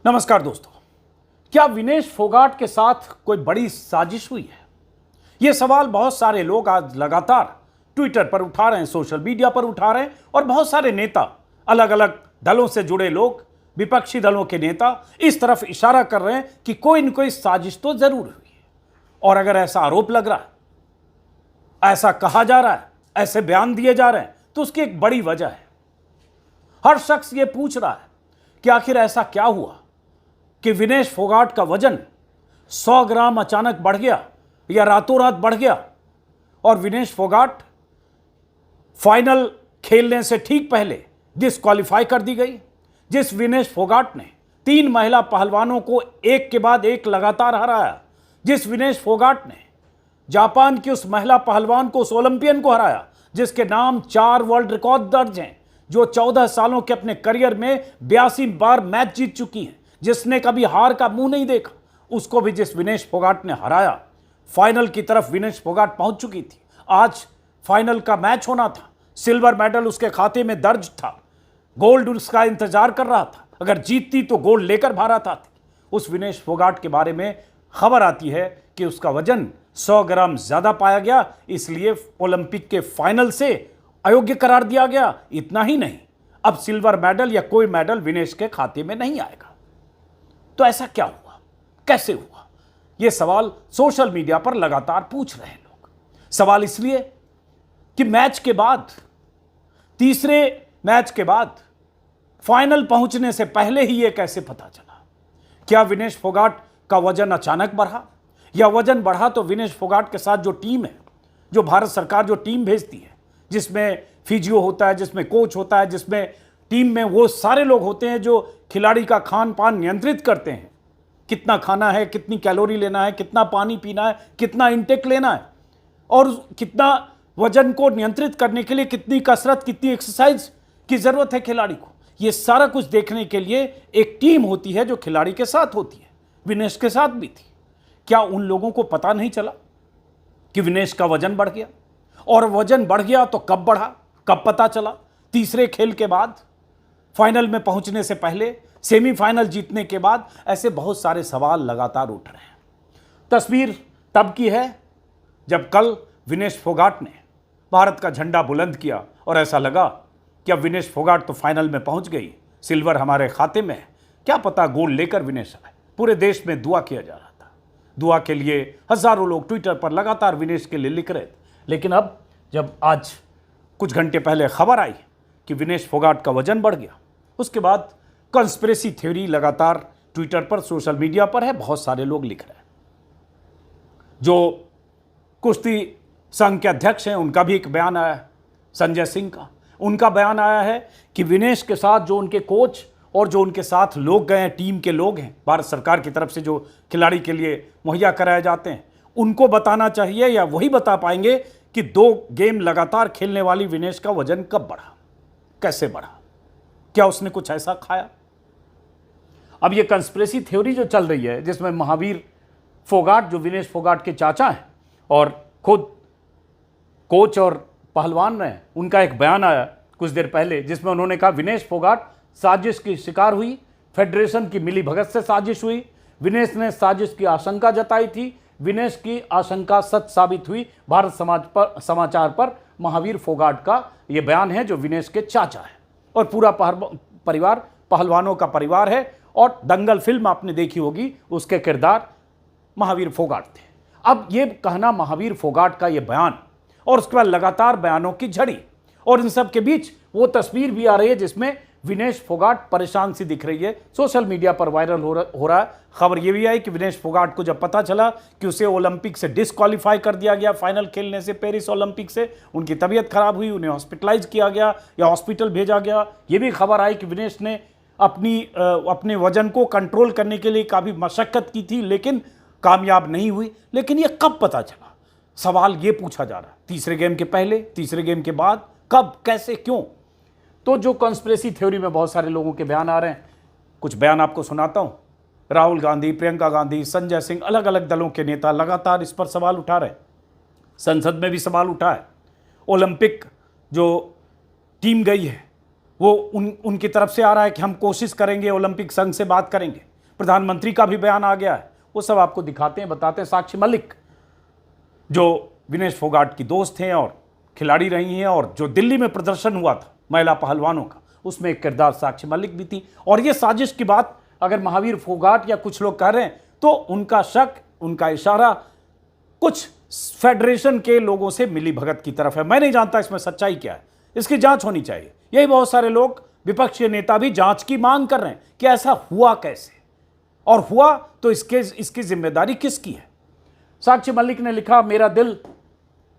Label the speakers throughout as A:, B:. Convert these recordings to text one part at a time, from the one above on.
A: नमस्कार दोस्तों। क्या विनेश फोगाट के साथ कोई बड़ी साजिश हुई है? यह सवाल बहुत सारे लोग आज लगातार ट्विटर पर उठा रहे हैं, सोशल मीडिया पर उठा रहे हैं और बहुत सारे नेता, अलग अलग दलों से जुड़े लोग, विपक्षी दलों के नेता इस तरफ इशारा कर रहे हैं कि कोई न कोई साजिश तो जरूर हुई है। और अगर ऐसा आरोप लग रहा है, ऐसा कहा जा रहा है, ऐसे बयान दिए जा रहे हैं, तो उसकी एक बड़ी वजह है। हर शख्स यह पूछ रहा है कि आखिर ऐसा क्या हुआ कि विनेश फोगाट का वजन 100 ग्राम अचानक बढ़ गया या रातों रात बढ़ गया और विनेश फोगाट फाइनल खेलने से ठीक पहले डिस्क्वालीफाई कर दी गई। जिस विनेश फोगाट ने 3 महिला पहलवानों को एक के बाद एक लगातार हराया, जिस विनेश फोगाट ने जापान की उस महिला पहलवान को, उस ओलंपियन को हराया जिसके नाम 4 वर्ल्ड रिकॉर्ड दर्ज हैं, जो 14 सालों के अपने करियर में 82 बार मैच जीत चुकी हैं, जिसने कभी हार का मुंह नहीं देखा, उसको भी जिस विनेश फोगाट ने हराया, फाइनल की तरफ विनेश फोगाट पहुंच चुकी थी। आज फाइनल का मैच होना था, सिल्वर मेडल उसके खाते में दर्ज था, गोल्ड उसका इंतजार कर रहा था, अगर जीतती तो गोल्ड लेकर भारत आती। उस विनेश फोगाट के बारे में खबर आती है कि उसका वजन 100 ग्राम ज्यादा पाया गया, इसलिए ओलंपिक के फाइनल से अयोग्य करार दिया गया। इतना ही नहीं, अब सिल्वर मेडल या कोई मेडल विनेश के खाते में नहीं आएगा। तो ऐसा क्या हुआ, कैसे हुआ, यह सवाल सोशल मीडिया पर लगातार पूछ रहे हैं लोग। सवाल इसलिए कि मैच के बाद, तीसरे मैच के बाद फाइनल पहुंचने से पहले ही यह कैसे पता चला? क्या विनेश फोगाट का वजन अचानक बढ़ा या वजन बढ़ा तो विनेश फोगाट के साथ जो टीम है, जो भारत सरकार जो टीम भेजती है, जिसमें फिजियो होता है, जिसमें कोच होता है, जिसमें टीम में वो सारे लोग होते हैं जो खिलाड़ी का खान पान नियंत्रित करते हैं, कितना खाना है, कितनी कैलोरी लेना है, कितना पानी पीना है, कितना इंटेक लेना है और कितना वजन को नियंत्रित करने के लिए कितनी कसरत, कितनी एक्सरसाइज की जरूरत है खिलाड़ी को, ये सारा कुछ देखने के लिए एक टीम होती है जो खिलाड़ी के साथ होती है। विनेश के साथ भी थी। क्या उन लोगों को पता नहीं चला कि विनेश का वजन बढ़ गया? और वजन बढ़ गया तो कब बढ़ा, कब पता चला? तीसरे खेल के बाद, फाइनल में पहुंचने से पहले, सेमीफाइनल जीतने के बाद? ऐसे बहुत सारे सवाल लगातार उठ रहे हैं। तस्वीर तब की है जब कल विनेश फोगाट ने भारत का झंडा बुलंद किया और ऐसा लगा कि अब विनेश फोगाट तो फाइनल में पहुंच गई, सिल्वर हमारे खाते में है, क्या पता गोल्ड लेकर विनेश आए। पूरे देश में दुआ किया जा रहा था। दुआ के लिए हजारों लोग ट्विटर पर लगातार विनेश के लिए लिख रहे थे। लेकिन अब जब आज कुछ घंटे पहले खबर आई कि विनेश फोगाट का वजन बढ़ गया, उसके बाद कॉन्स्पिरेसी थ्योरी लगातार ट्विटर पर, सोशल मीडिया पर है, बहुत सारे लोग लिख रहे हैं। जो कुश्ती संघ के अध्यक्ष हैं उनका भी एक बयान आया है, संजय सिंह का। उनका बयान आया है कि विनेश के साथ जो उनके कोच और जो उनके साथ लोग गए हैं, टीम के लोग हैं, भारत सरकार की तरफ से जो खिलाड़ी के लिए मुहैया कराए जाते हैं, उनको बताना चाहिए या वही बता पाएंगे कि 2 गेम लगातार खेलने वाली विनेश का वजन कब बढ़ा, कैसे बढ़ा, क्या उसने कुछ ऐसा खाया? अब ये कंस्पिरेसी थ्योरी जो चल रही है, जिसमें महावीर फोगाट, जो विनेश फोगाट के चाचा हैं और खुद कोच और पहलवान रहे, उनका एक बयान आया कुछ देर पहले जिसमें उन्होंने कहा विनेश फोगाट साजिश की शिकार हुई, फेडरेशन की मिलीभगत से साजिश हुई, विनेश ने साजिश की आशंका जताई थी, विनेश की आशंका सच साबित हुई। भारत समाचार पर महावीर फोगाट का यह बयान है, जो विनेश के चाचा है और पूरा परिवार पहलवानों का परिवार है और दंगल फिल्म आपने देखी होगी, उसके किरदार महावीर फोगाट थे। अब यह कहना महावीर फोगाट का यह बयान और उसके बाद लगातार बयानों की झड़ी, और इन सब के बीच वो तस्वीर भी आ रही है जिसमें विनेश फोगाट परेशान सी दिख रही है, सोशल मीडिया पर वायरल हो रहा है। खबर यह भी आई कि विनेश फोगाट को जब पता चला कि उसे ओलंपिक से डिस्क्वालीफाई कर दिया गया, फाइनल खेलने से, पेरिस ओलंपिक से, उनकी तबीयत खराब हुई, उन्हें हॉस्पिटलाइज किया गया या हॉस्पिटल भेजा गया। यह भी खबर आई कि विनेश ने अपने वजन को कंट्रोल करने के लिए काफ़ी मशक्कत की थी लेकिन कामयाब नहीं हुई। लेकिन यह कब पता चला? सवाल ये पूछा जा रहा है। तीसरे गेम के पहले, तीसरे गेम के बाद, कब, कैसे, क्यों? तो जो कॉन्स्पिरेसी थ्योरी में बहुत सारे लोगों के बयान आ रहे हैं, कुछ बयान आपको सुनाता हूं। राहुल गांधी, प्रियंका गांधी, संजय सिंह, अलग अलग दलों के नेता लगातार इस पर सवाल उठा रहे हैं। संसद में भी सवाल उठा है। ओलंपिक जो टीम गई है वो उनकी तरफ से आ रहा है कि हम कोशिश करेंगे, ओलंपिक संघ से बात करेंगे। प्रधानमंत्री का भी बयान आ गया है। वो सब आपको दिखाते हैं, बताते हैं। साक्षी मलिक जो विनेश फोगाट की दोस्त हैं और खिलाड़ी रही हैं, और जो दिल्ली में प्रदर्शन हुआ था महिला पहलवानों का, उसमें एक किरदार साक्षी मलिक भी थी। और ये साजिश की बात अगर महावीर फोगाट या कुछ लोग कह रहे हैं तो उनका शक, उनका इशारा कुछ फेडरेशन के लोगों से मिली भगत की तरफ है। मैं नहीं जानता इसमें सच्चाई क्या है, इसकी जांच होनी चाहिए। यही बहुत सारे लोग, विपक्ष के नेता भी जांच की मांग कर रहे हैं कि ऐसा हुआ कैसे, और हुआ तो इसकी जिम्मेदारी किसकी है। साक्षी मलिक ने लिखा, मेरा दिल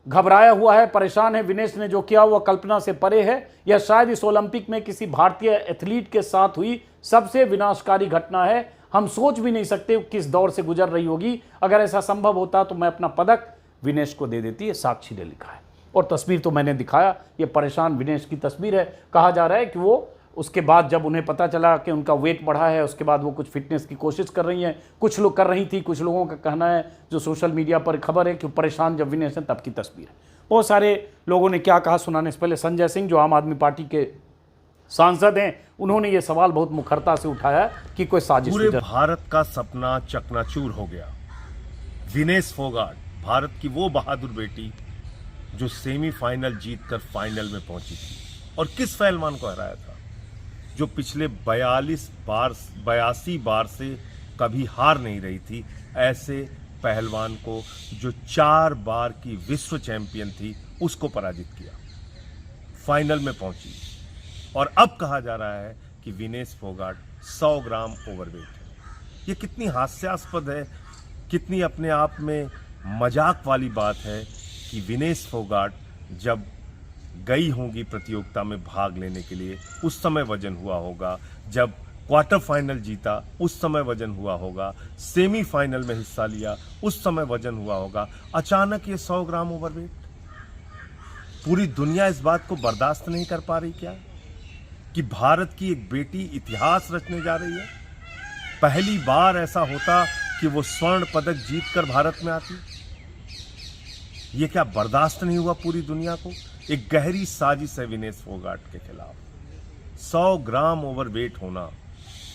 A: घबराया हुआ है, परेशान है। विनेश ने जो किया वह कल्पना से परे है। यह शायद इस ओलंपिक में किसी भारतीय एथलीट के साथ हुई सबसे विनाशकारी घटना है। हम सोच भी नहीं सकते किस दौर से गुजर रही होगी। अगर ऐसा संभव होता तो मैं अपना पदक विनेश को दे देती है, साक्षी ने लिखा है। और तस्वीर तो मैंने दिखाया, ये परेशान विनेश की तस्वीर है। कहा जा रहा है कि वो उसके बाद जब उन्हें पता चला कि उनका वेट बढ़ा है, उसके बाद वो कुछ फिटनेस की कोशिश कर रही हैं। कुछ लोग कर रही थी, कुछ लोगों का कहना है, जो सोशल मीडिया पर खबर है, कि परेशान जब विनेश है तब की तस्वीर है। बहुत सारे लोगों ने क्या कहा सुनाने से पहले, संजय सिंह जो आम आदमी पार्टी के सांसद हैं, उन्होंने ये सवाल बहुत मुखरता से उठाया कि कोई साजिश।
B: पूरे भारत का सपना चकनाचूर हो गया। विनेश फोगाट, भारत की वो बहादुर बेटी जो सेमीफाइनल जीतकर फाइनल में पहुंची थी, और किस पहलवान को हराया था, जो पिछले 82 बार से कभी हार नहीं रही थी। ऐसे पहलवान को, जो 4 बार की विश्व चैंपियन थी, उसको पराजित किया, फाइनल में पहुंची। और अब कहा जा रहा है कि विनेश फोगाट 100 ग्राम ओवरवेट है। ये कितनी हास्यास्पद है, कितनी अपने आप में मजाक वाली बात है कि विनेश फोगाट जब गई होंगी प्रतियोगिता में भाग लेने के लिए, उस समय वजन हुआ होगा। जब क्वार्टर फाइनल जीता, उस समय वजन हुआ होगा। सेमीफाइनल में हिस्सा लिया, उस समय वजन हुआ होगा। अचानक ये 100 ग्राम ओवरवेट। पूरी दुनिया इस बात को बर्दाश्त नहीं कर पा रही क्या, कि भारत की एक बेटी इतिहास रचने जा रही है। पहली बार ऐसा होता कि वो स्वर्ण पदक जीतकर भारत में आती। ये क्या बर्दाश्त नहीं हुआ पूरी दुनिया को? एक गहरी साजिश है विनेश फोगाट के खिलाफ। 100 ग्राम ओवरवेट होना,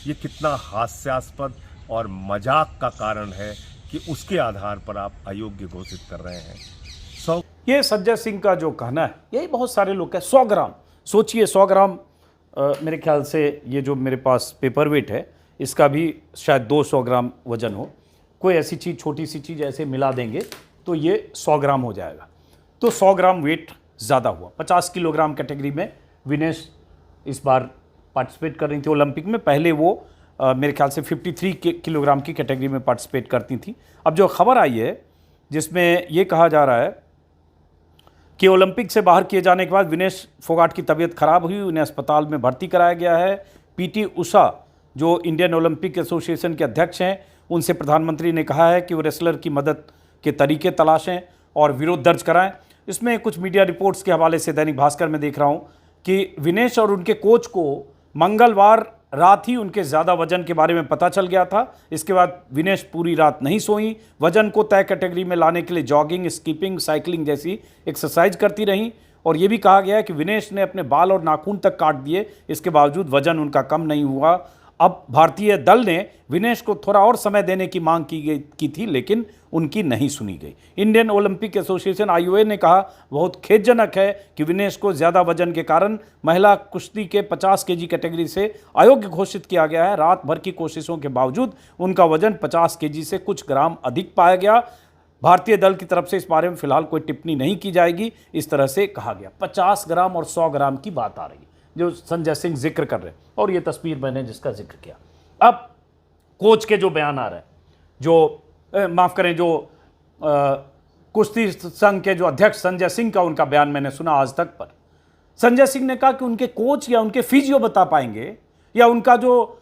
B: ये कितना हास्यास्पद और मजाक का कारण है कि उसके आधार पर आप अयोग्य घोषित कर रहे हैं।
A: ये संजय सिंह का जो कहना है, यही बहुत सारे लोग कह, 100 ग्राम सोचिए, 100 ग्राम मेरे ख्याल से ये जो मेरे पास पेपर वेट है, इसका भी शायद 200 ग्राम वजन हो। कोई ऐसी चीज़, छोटी सी चीज़ ऐसे मिला देंगे तो ये 100 ग्राम हो जाएगा। तो 100 ग्राम वेट ज़्यादा हुआ। 50 किलोग्राम कैटेगरी में विनेश इस बार पार्टिसिपेट कर रही थी ओलंपिक में। पहले वो मेरे ख्याल से 53 किलोग्राम की कैटेगरी में पार्टिसिपेट करती थी। अब जो खबर आई है जिसमें ये कहा जा रहा है कि ओलंपिक से बाहर किए जाने के बाद विनेश फोगाट की तबीयत खराब हुई, उन्हें अस्पताल में भर्ती कराया गया है। पीटी उषा जो इंडियन ओलंपिक एसोसिएशन के अध्यक्ष हैं, उनसे प्रधानमंत्री ने कहा है कि वो रेसलर की मदद के तरीके तलाशें और विरोध दर्ज कराएं। इसमें कुछ मीडिया रिपोर्ट्स के हवाले से दैनिक भास्कर में देख रहा हूं कि विनेश और उनके कोच को मंगलवार रात ही उनके ज़्यादा वजन के बारे में पता चल गया था। इसके बाद विनेश पूरी रात नहीं सोई। वजन को तय कैटेगरी में लाने के लिए जॉगिंग, स्कीपिंग, साइकिलिंग जैसी एक्सरसाइज करती रहीं। और ये भी कहा गया है कि विनेश ने अपने बाल और नाखून तक काट दिए, इसके बावजूद वजन उनका कम नहीं हुआ। अब भारतीय दल ने विनेश को थोड़ा और समय देने की मांग की थी, लेकिन उनकी नहीं सुनी गई। इंडियन ओलंपिक एसोसिएशन आईओए ने कहा, बहुत खेदजनक है कि विनेश को ज़्यादा वजन के कारण महिला कुश्ती के 50 केजी कैटेगरी से अयोग्य घोषित किया गया है। रात भर की कोशिशों के बावजूद उनका वजन 50 केजी से कुछ ग्राम अधिक पाया गया। भारतीय दल की तरफ से इस बारे में फिलहाल कोई टिप्पणी नहीं की जाएगी, इस तरह से कहा गया। 50 ग्राम और 100 ग्राम की बात आ रही है जो संजय सिंह जिक्र कर रहे हैं, और ये तस्वीर मैंने जिसका जिक्र किया। अब कोच के जो बयान आ रहे हैं, जो माफ़ करें, जो कुश्ती संघ के जो अध्यक्ष संजय सिंह का उनका बयान मैंने सुना आज तक पर। संजय सिंह ने कहा कि उनके कोच या उनके फिजियो बता पाएंगे, या उनका जो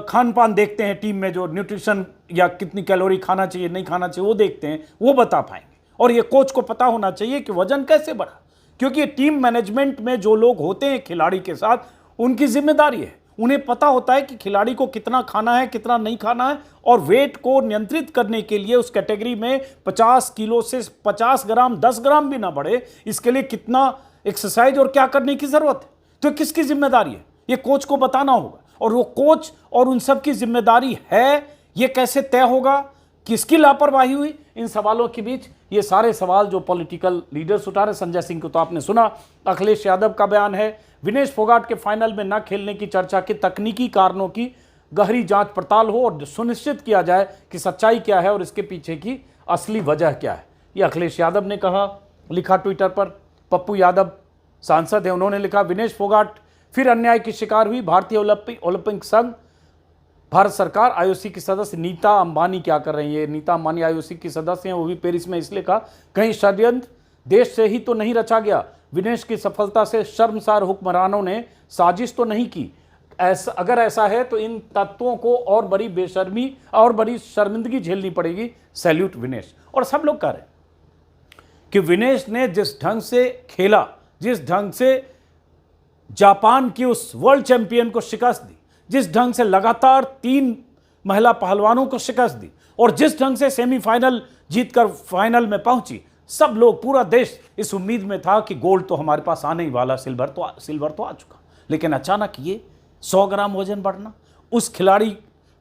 A: खान पान देखते हैं टीम में, जो न्यूट्रिशन या कितनी कैलोरी खाना चाहिए नहीं खाना चाहिए वो देखते हैं, वो बता पाएंगे। और ये कोच को पता होना चाहिए कि वजन कैसे बढ़ा, क्योंकि ये टीम मैनेजमेंट में जो लोग होते हैं खिलाड़ी के साथ, उनकी जिम्मेदारी है। उन्हें पता होता है कि खिलाड़ी को कितना खाना है, कितना नहीं खाना है, और वेट को नियंत्रित करने के लिए उस कैटेगरी में 50 किलो से 50 ग्राम 10 ग्राम भी ना बढ़े, इसके लिए कितना एक्सरसाइज और क्या करने की जरूरत है। तो किसकी जिम्मेदारी है? ये कोच को बताना होगा। और वो कोच और उन सब की जिम्मेदारी है, ये कैसे तय होगा, किसकी लापरवाही हुई? इन सवालों के बीच ये सारे सवाल जो पॉलिटिकल लीडर्स उठा रहे, संजय सिंह को तो आपने सुना, अखिलेश यादव का बयान है, विनेश फोगाट के फाइनल में न खेलने की चर्चा के तकनीकी कारणों की गहरी जांच पड़ताल हो और सुनिश्चित किया जाए कि सच्चाई क्या है और इसके पीछे की असली वजह क्या है। ये अखिलेश यादव ने कहा, लिखा ट्विटर पर। पप्पू यादव सांसद है, उन्होंने लिखा, विनेश फोगाट फिर अन्याय की शिकार हुई। भारतीय ओलंपिक संघ, भारत सरकार, आईओसी की सदस्य नीता अंबानी क्या कर रही है? नीता अंबानी आईओसी की सदस्य हैं, वो भी पेरिस में, इसलिए कहा कहीं षड्यंत्र देश से ही तो नहीं रचा गया। विनेश की सफलता से शर्मसार हुक्मरानों ने साजिश तो नहीं की। अगर ऐसा है तो इन तत्वों को और बड़ी बेशर्मी और बड़ी शर्मिंदगी झेलनी पड़ेगी। सैल्यूट विनेश। और सब लोग कह रहे हैं कि विनेश ने जिस ढंग से खेला, जिस ढंग से जापान की उस वर्ल्ड चैंपियन को शिकस्त दी, जिस ढंग से लगातार 3 महिला पहलवानों को शिकस्त दी और जिस ढंग से सेमीफाइनल जीतकर फाइनल में पहुंची, सब लोग, पूरा देश इस उम्मीद में था कि गोल्ड तो हमारे पास आने ही वाला, सिल्वर तो आ चुका। लेकिन अचानक ये 100 ग्राम वजन बढ़ना, उस खिलाड़ी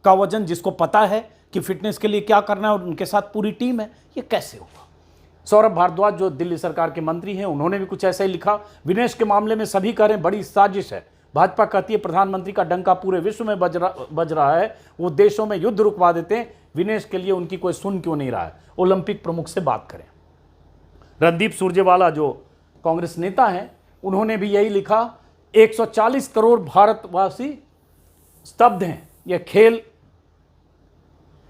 A: का वजन जिसको पता है कि फिटनेस के लिए क्या करना है और उनके साथ पूरी टीम है, ये कैसे होगा? सौरभ भारद्वाज जो दिल्ली सरकार के मंत्री हैं, उन्होंने भी कुछ ऐसा ही लिखा। विनेश के मामले में सभी कह रहे हैं बड़ी साजिश है। भाजपा कहती है प्रधानमंत्री का डंका पूरे विश्व में बज रहा है, वो देशों में युद्ध रुकवा देते हैं, विनेश के लिए उनकी कोई सुन क्यों नहीं रहा है? ओलंपिक प्रमुख से बात करें। रणदीप सुरजेवाला जो कांग्रेस नेता हैं, उन्होंने भी यही लिखा, 140 करोड़ भारतवासी स्तब्ध हैं, यह खेल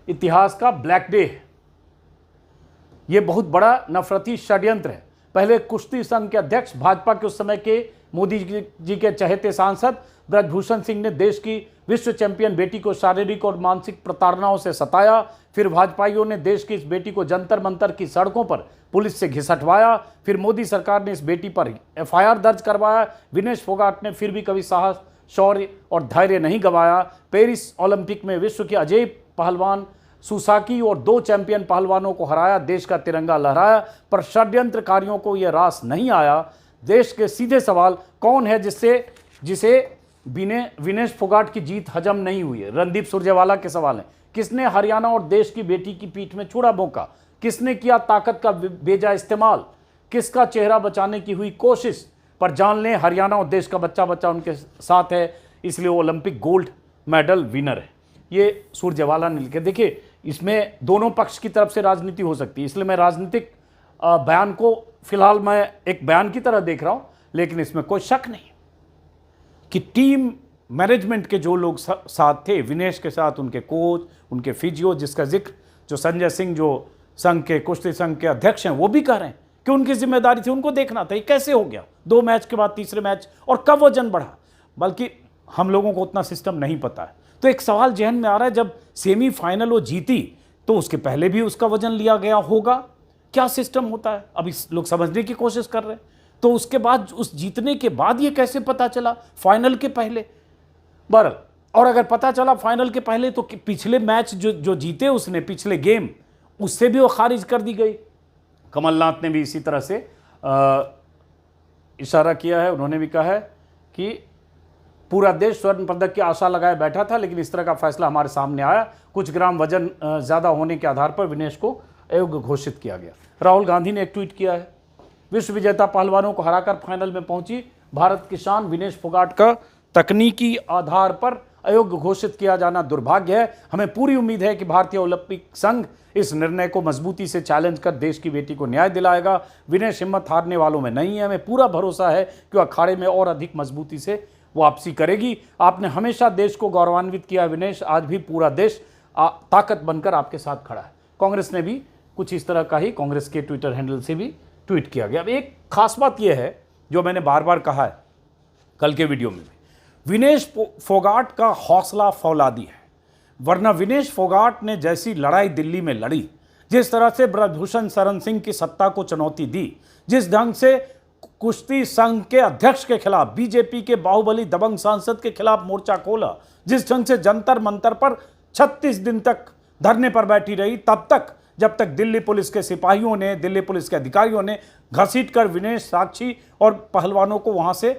A: इतिहास का ब्लैक डे है, यह बहुत बड़ा नफरती षड्यंत्र है। पहले कुश्ती संघ के अध्यक्ष, भाजपा के उस समय के मोदी जी के चहेते सांसद ब्रजभूषण सिंह ने देश की विश्व चैंपियन बेटी को शारीरिक और मानसिक प्रताड़नाओं से सताया। फिर भाजपाइयों ने देश की इस बेटी को जंतर मंतर की सड़कों पर पुलिस से घिसटवाया। फिर मोदी सरकार ने इस बेटी पर एफआईआर दर्ज करवाया। विनेश फोगाट ने फिर भी कभी साहस, शौर्य और धैर्य नहीं गंवाया। पेरिस ओलंपिक में विश्व के अजय पहलवान सुसाकी और 2 चैंपियन पहलवानों को हराया, देश का तिरंगा लहराया, पर षड्यंत्रकारियों को यह रास नहीं आया। देश के सीधे सवाल, कौन है जिसे विनेश फोगाट की जीत हजम नहीं हुई है? रणदीप सुरजेवाला के सवाल हैं। किसने हरियाणा और देश की बेटी की पीठ में छुरा भोंका? किसने किया ताकत का बेजा इस्तेमाल? किसका चेहरा बचाने की हुई कोशिश? पर जान लें, हरियाणा और देश का बच्चा उनके साथ है, इसलिए वो ओलंपिक गोल्ड मेडल विनर है। ये सुरजेवाला ने लिखे। देखिए, इसमें दोनों पक्ष की तरफ से राजनीति हो सकती है, इसलिए मैं राजनीतिक बयान को फिलहाल मैं एक बयान की तरह देख रहा हूं, लेकिन इसमें कोई शक नहीं कि टीम मैनेजमेंट के जो लोग साथ थे, विनेश के साथ उनके कोच, उनके फिजियो, जिसका जिक्र जो संजय सिंह जो संघ के कुश्ती संघ के अध्यक्ष हैं, वो भी कह रहे हैं कि उनकी जिम्मेदारी थी, उनको देखना था ये कैसे हो गया 2 मैच के बाद तीसरे मैच, और कब वजन बढ़ा। बल्कि हम लोगों को उतना सिस्टम नहीं पता है। तो एक सवाल जहन में आ रहा है, जब सेमीफाइनल वो जीती तो उसके पहले भी उसका वजन लिया गया होगा, क्या सिस्टम होता है? अभी लोग समझने की कोशिश कर रहे हैं। तो उसके बाद, उस जीतने के बाद ये कैसे पता चला फाइनल के पहले? बहरहाल, और अगर पता चला फाइनल के पहले तो पिछले मैच जो जीते उसने, पिछले गेम, उससे भी वो खारिज कर दी गई। कमलनाथ ने भी इसी तरह से इशारा किया है। उन्होंने भी कहा है कि पूरा देश स्वर्ण पदक की आशा लगाए बैठा था, लेकिन इस तरह का फैसला हमारे सामने आया। कुछ ग्राम वजन ज़्यादा होने के आधार पर विनेश को अयोग्य घोषित किया गया। राहुल गांधी ने एक ट्वीट किया है, विश्व विजेता पहलवानों को हराकर फाइनल में पहुंची भारत की शान विनेश फोगाट का तकनीकी आधार पर अयोग्य घोषित किया जाना दुर्भाग्य है। हमें पूरी उम्मीद है कि भारतीय ओलंपिक संघ इस निर्णय को मजबूती से चैलेंज कर देश की बेटी को न्याय दिलाएगा। विनेश हिम्मत हारने वालों में नहीं है। हमें पूरा भरोसा है कि वह अखाड़े में और अधिक मजबूती से वापसी करेगी। आपने हमेशा देश को गौरवान्वित किया विनेश, आज भी पूरा देश ताकत बनकर आपके साथ खड़ा है। कांग्रेस ने भी कुछ इस तरह का ही कांग्रेस के ट्विटर हैंडल से भी ट्वीट किया गया। अब एक खास बात यह है जो मैंने बार बार कहा है कल के वीडियो में भी, विनेश फोगाट का हौसला फौलादी है। वरना विनेश फोगाट ने जैसी लड़ाई दिल्ली में लड़ी, जिस तरह से ब्रजभूषण शरण सिंह की सत्ता को चुनौती दी, जिस ढंग से कुश्ती संघ के अध्यक्ष के खिलाफ, बीजेपी के बाहुबली दबंग सांसद के खिलाफ मोर्चा खोला, जिस ढंग से जंतर मंतर पर 36 दिन तक धरने पर बैठी रही, तब तक जब तक दिल्ली पुलिस के सिपाहियों ने, दिल्ली पुलिस के अधिकारियों ने घसीटकर विनेश, साक्षी और पहलवानों को वहां से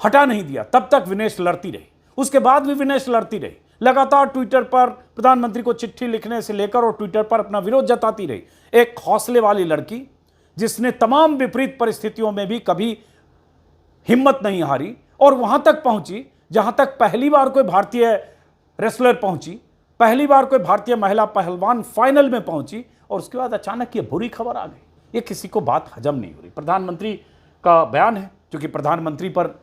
A: हटा नहीं दिया, तब तक विनेश लड़ती रही। उसके बाद भी विनेश लड़ती रही, लगातार ट्विटर पर प्रधानमंत्री को चिट्ठी लिखने से लेकर और ट्विटर पर अपना विरोध जताती रही। एक हौसले वाली लड़की जिसने तमाम विपरीत परिस्थितियों में भी कभी हिम्मत नहीं हारी और वहां तक पहुंची जहां तक पहली बार कोई भारतीय रेसलर पहुंची, पहली बार कोई भारतीय महिला पहलवान फाइनल में पहुंची, और उसके बाद अचानक ये बुरी खबर आ गई। ये किसी को बात हजम नहीं हो रही। प्रधानमंत्री का बयान है, क्योंकि प्रधानमंत्री पर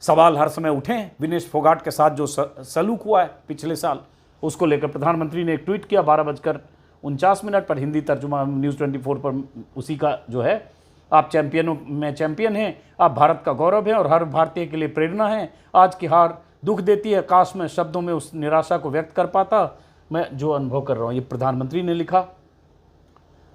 A: सवाल हर समय उठे हैं। विनेश फोगाट के साथ जो सलूक हुआ है पिछले साल, उसको लेकर प्रधानमंत्री ने एक ट्वीट किया 12:49 पर, हिंदी तर्जुमा न्यूज़ 24 पर उसी का जो है, आप चैंपियनों में चैंपियन हैं, आप भारत का गौरव हैं और हर भारतीय के लिए प्रेरणा हैं। आज की हार दुख देती है, काश मैं शब्दों में उस निराशा को व्यक्त कर पाता, मैं जो अनुभव कर रहा हूँ। ये प्रधानमंत्री ने लिखा।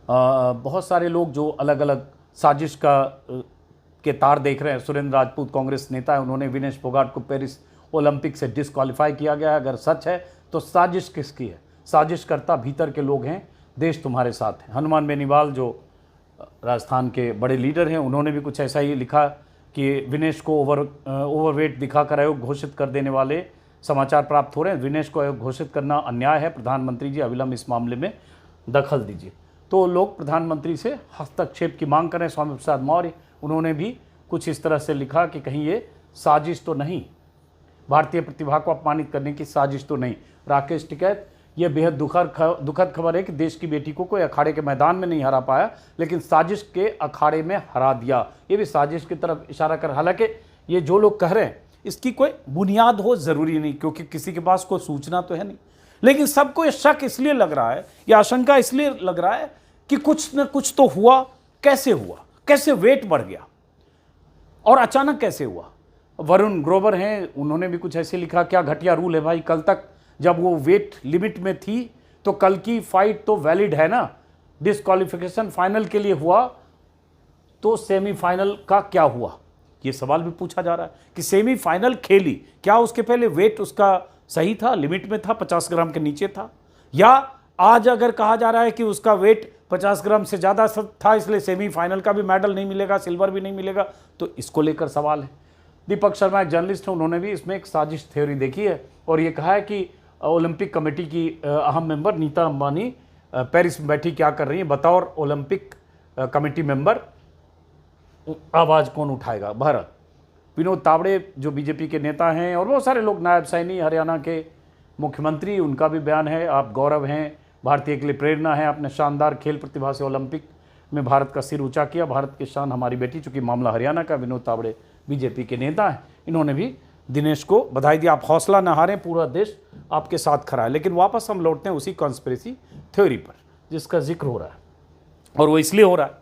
A: बहुत सारे लोग जो अलग अलग साजिश के तार देख रहे हैं। सुरेंद्र राजपूत कांग्रेस नेता है, उन्होंने विनेश फोगाट को पेरिस ओलंपिक से डिस्क्वालीफाई किया गया है। अगर सच है तो साजिश किसकी है? साजिशकर्ता भीतर के लोग हैं, देश तुम्हारे साथ है। हनुमान बेनीवाल जो राजस्थान के बड़े लीडर हैं, उन्होंने भी कुछ ऐसा ही लिखा कि विनेश को ओवरवेट दिखाकर आयोग घोषित कर देने वाले समाचार प्राप्त हो रहे हैं। विनेश को आयोग घोषित करना अन्याय है, प्रधानमंत्री जी अविलंब इस मामले में दखल दीजिए। तो लोग प्रधानमंत्री से हस्तक्षेप की मांग करें। स्वामी प्रसाद मौर्य, उन्होंने भी कुछ इस तरह से लिखा कि कहीं ये साजिश तो नहीं, भारतीय प्रतिभा को अपमानित करने की साजिश तो नहीं। राकेश टिकैत, यह बेहद दुखद खबर है कि देश की बेटी को कोई अखाड़े के मैदान में नहीं हरा पाया, लेकिन साजिश के अखाड़े में हरा दिया। ये भी साजिश की तरफ इशारा कर, हालांकि ये जो लोग कह रहे हैं इसकी कोई बुनियाद हो ज़रूरी नहीं, क्योंकि किसी के पास कोई सूचना तो है नहीं, लेकिन सबको ये शक इसलिए लग रहा है, या आशंका इसलिए लग रहा है कि कुछ न कुछ तो हुआ। कैसे हुआ? कैसे वेट बढ़ गया और अचानक कैसे हुआ? वरुण ग्रोवर हैं, उन्होंने भी कुछ ऐसे लिखा, क्या घटिया रूल है भाई, कल तक जब वो वेट लिमिट में थी तो कल की फाइट तो वैलिड है ना। डिस्क्वालिफिकेशन फाइनल के लिए हुआ तो सेमीफाइनल का क्या हुआ? ये सवाल भी पूछा जा रहा है कि सेमीफाइनल खेली, क्या उसके पहले वेट उसका सही था, लिमिट में था, 50 ग्राम के नीचे था? या आज अगर कहा जा रहा है कि उसका वेट 50 ग्राम से ज़्यादा था, इसलिए सेमीफाइनल का भी मेडल नहीं मिलेगा, सिल्वर भी नहीं मिलेगा, तो इसको लेकर सवाल है। दीपक शर्मा एक जर्नलिस्ट हैं, उन्होंने भी इसमें एक साजिश थ्योरी देखी है और ये कहा है कि ओलंपिक कमेटी की अहम मेंबर नीता अंबानी पेरिस में बैठी क्या कर रही है, बतौर ओलंपिक कमेटी मेंबर आवाज़ कौन उठाएगा? भारत। विनोद तावड़े जो बीजेपी के नेता हैं और बहुत सारे लोग, नायब सैनी हरियाणा के मुख्यमंत्री, उनका भी बयान है, आप गौरव हैं, भारतीय के लिए प्रेरणा है, आपने शानदार खेल प्रतिभा से ओलंपिक में भारत का सिर ऊंचा किया, भारत की शान हमारी बेटी। चूंकि मामला हरियाणा का, विनोद तावड़े बीजेपी के नेता हैं, इन्होंने भी दिनेश को बधाई दी। आप हौसला न हारें, पूरा देश आपके साथ खड़ा है। लेकिन वापस हम लौटते हैं उसी कॉन्स्पिरेसी थ्योरी पर जिसका जिक्र हो रहा है, और वो इसलिए हो रहा है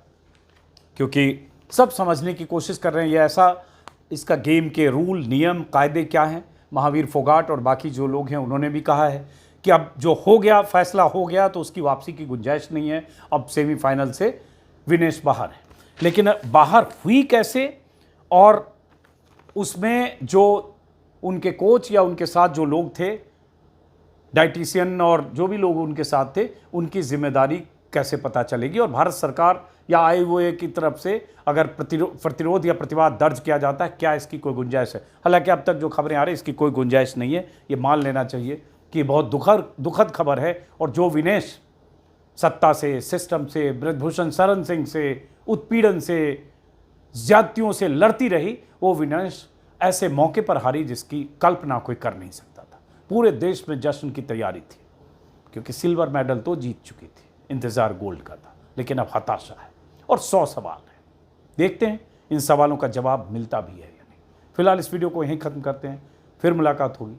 A: क्योंकि सब समझने की कोशिश कर रहे हैं ये ऐसा, इसका गेम के रूल, नियम, कायदे क्या हैं। महावीर फोगाट और बाकी जो लोग हैं उन्होंने भी कहा है कि अब जो हो गया, फैसला हो गया, तो उसकी वापसी की गुंजाइश नहीं है। अब सेमीफाइनल से विनेश बाहर है, लेकिन बाहर हुई कैसे, और उसमें जो उनके कोच या उनके साथ जो लोग थे, डाइटिशियन और जो भी लोग उनके साथ थे, उनकी जिम्मेदारी कैसे पता चलेगी? और भारत सरकार या आईओए की तरफ से अगर प्रतिरोध या प्रतिवाद दर्ज किया जाता है, क्या इसकी कोई गुंजाइश है? हालांकि अब तक जो खबरें आ रही हैं इसकी कोई गुंजाइश नहीं है। ये मान लेना चाहिए कि बहुत दुखद खबर है, और जो विनेश सत्ता से, सिस्टम से, ब्रजभूषण शरण सिंह से, उत्पीड़न से, ज्यादतियों से लड़ती रही, वो विनेश ऐसे मौके पर हारी जिसकी कल्पना कोई कर नहीं सकता था। पूरे देश में जश्न की तैयारी थी, क्योंकि सिल्वर मेडल तो जीत चुकी थी, इंतजार गोल्ड का था, लेकिन अब हताशा है और 100 सवाल है। देखते हैं इन सवालों का जवाब मिलता भी है या नहीं। फिलहाल इस वीडियो को यहीं ख़त्म करते हैं, फिर मुलाकात होगी